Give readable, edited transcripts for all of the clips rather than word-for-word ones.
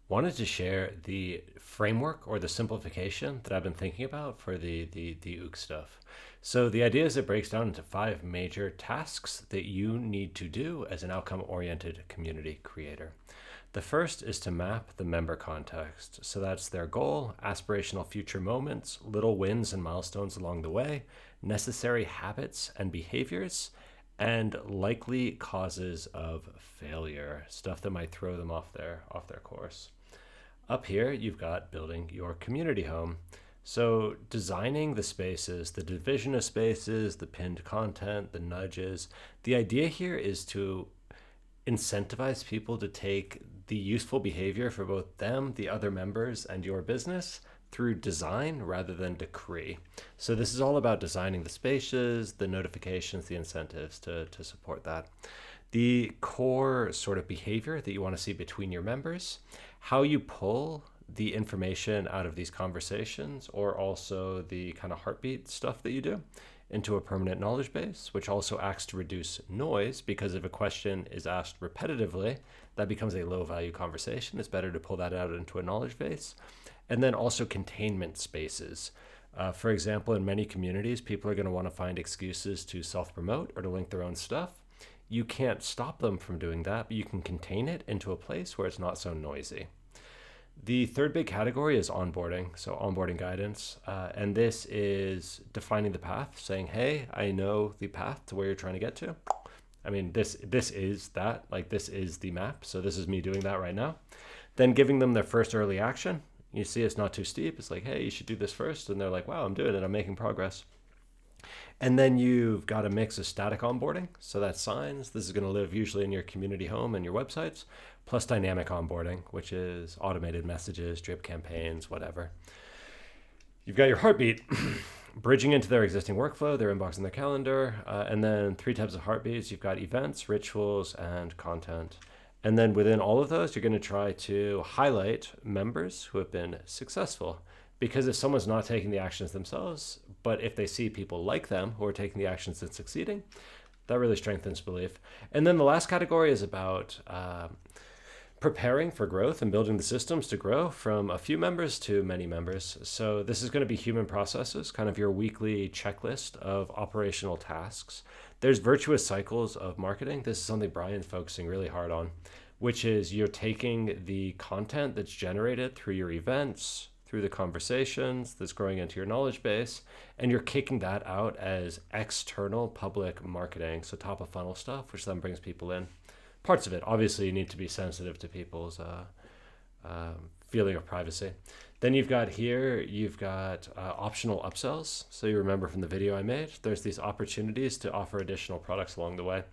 Wanted to share the framework or the simplification that I've been thinking about for the OOC stuff. So the idea is it breaks down into 5 major tasks that you need to do as an outcome-oriented community creator. The first is to map the member context. So that's their goal, aspirational future moments, little wins and milestones along the way, necessary habits and behaviors, and likely causes of failure, stuff that might throw them off their course. Up here, you've got building your community home. So designing the spaces, the division of spaces, the pinned content, the nudges. The idea here is to incentivize people to take the useful behavior for both them, the other members, and your business through design rather than decree. So this is all about designing the spaces, the notifications, the incentives to support that. The core sort of behavior that you want to see between your members, how you pull the information out of these conversations, or also the kind of heartbeat stuff that you do into a permanent knowledge base, which also acts to reduce noise, because if a question is asked repetitively, that becomes a low value conversation. It's better to pull that out into a knowledge base. And then also containment spaces. For example, in many communities, people are going to want to find excuses to self-promote or to link their own stuff. You can't stop them from doing that, but you can contain it into a place where it's not so noisy. The third big category is onboarding, so onboarding guidance. And this is defining the path, saying, hey, I know the path to where you're trying to get to. I mean, this is that, like this is the map. So this is me doing that right now. Then giving them their first early action. You see it's not too steep. It's like, hey, you should do this first. And they're like, wow, I'm doing it. I'm making progress. And then you've got a mix of static onboarding. So that's signs. This is going to live usually in your community home and your websites, plus dynamic onboarding, which is automated messages, drip campaigns, whatever. You've got your heartbeat, bridging into their existing workflow, their inbox and their calendar. And then 3 types of heartbeats. You've got events, rituals, and content. And then within all of those, you're going to try to highlight members who have been successful. Because if someone's not taking the actions themselves, but if they see people like them who are taking the actions and succeeding, that really strengthens belief. And then the last category is about preparing for growth and building the systems to grow from a few members to many members. So this is going to be human processes, kind of your weekly checklist of operational tasks. There's virtuous cycles of marketing. This is something Brian's focusing really hard on, which is you're taking the content that's generated through your events, through the conversations that's growing into your knowledge base, and you're kicking that out as external public marketing, so top of funnel stuff, which then brings people in. Parts of it, obviously, you need to be sensitive to people's feeling of privacy. Then you've got optional upsells. So you remember from the video I made, there's these opportunities to offer additional products along the way.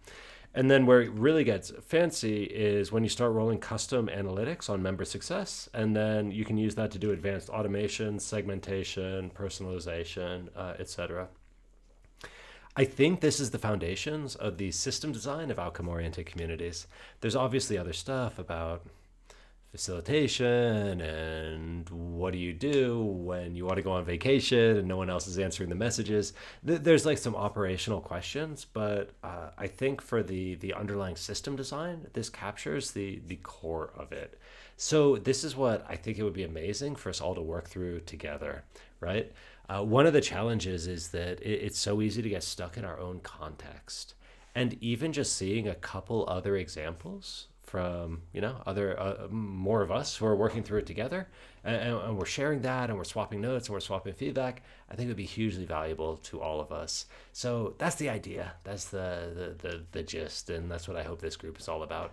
And then where it really gets fancy is when you start rolling custom analytics on member success, and then you can use that to do advanced automation, segmentation, personalization, etc. I think this is the foundations of the system design of outcome-oriented communities. There's obviously other stuff about facilitation and what do you do when you want to go on vacation and no one else is answering the messages. There's like some operational questions, but I think for the underlying system design, this captures the core of it. So this is what I think it would be amazing for us all to work through together, right? One of the challenges is that it's so easy to get stuck in our own context. And even just seeing a couple other examples from other more of us who are working through it together, and we're sharing that, and we're swapping notes, and we're swapping feedback, I think it would be hugely valuable to all of us. So that's the idea. That's the gist, and that's what I hope this group is all about.